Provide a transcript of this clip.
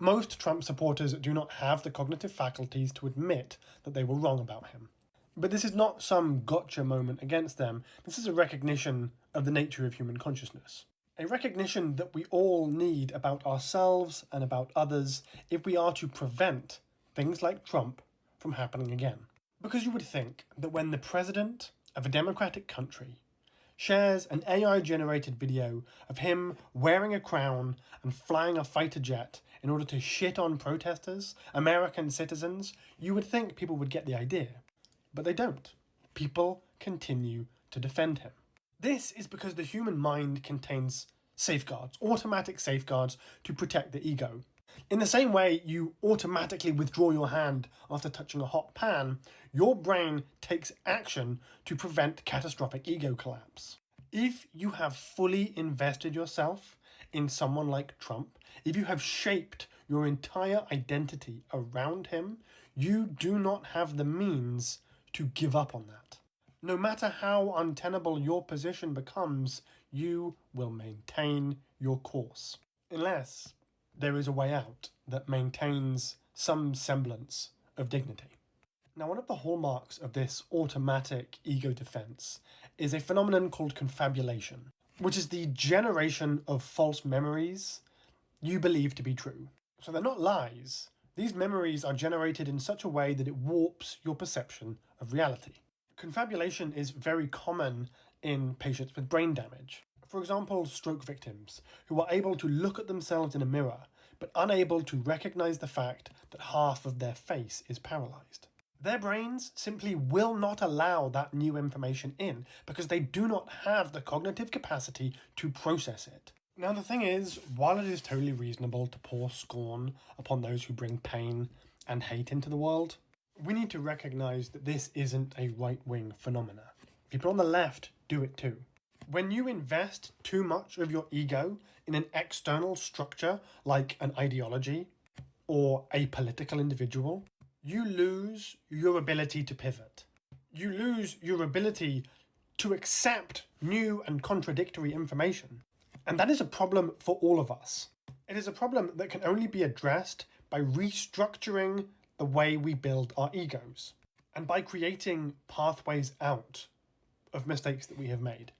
Most Trump supporters do not have the cognitive faculties to admit that they were wrong about him. But this is not some gotcha moment against them. This is a recognition of the nature of human consciousness. A recognition that we all need about ourselves and about others if we are to prevent things like Trump from happening again. Because you would think that when the president of a democratic country shares an AI-generated video of him wearing a crown and flying a fighter jet in order to shit on protesters, American citizens, you would think people would get the idea. But they don't. People continue to defend him. This is because the human mind contains safeguards, automatic safeguards to protect the ego. In the same way you automatically withdraw your hand after touching a hot pan, your brain takes action to prevent catastrophic ego collapse. If you have fully invested yourself in someone like Trump, if you have shaped your entire identity around him, you do not have the means to give up on that. No matter how untenable your position becomes, you will maintain your course. Unless there is a way out that maintains some semblance of dignity. Now, one of the hallmarks of this automatic ego defense is a phenomenon called confabulation, which is the generation of false memories you believe to be true. So they're not lies. These memories are generated in such a way that it warps your perception of reality. Confabulation is very common in patients with brain damage. For example, stroke victims who are able to look at themselves in a mirror, but unable to recognize the fact that half of their face is paralyzed. Their brains simply will not allow that new information in because they do not have the cognitive capacity to process it. Now the thing is, while it is totally reasonable to pour scorn upon those who bring pain and hate into the world, we need to recognize that this isn't a right-wing phenomena. People on the left do it too. When you invest too much of your ego in an external structure like an ideology or a political individual, you lose your ability to pivot. You lose your ability to accept new and contradictory information. And that is a problem for all of us. It is a problem that can only be addressed by restructuring the way we build our egos and by creating pathways out of mistakes that we have made.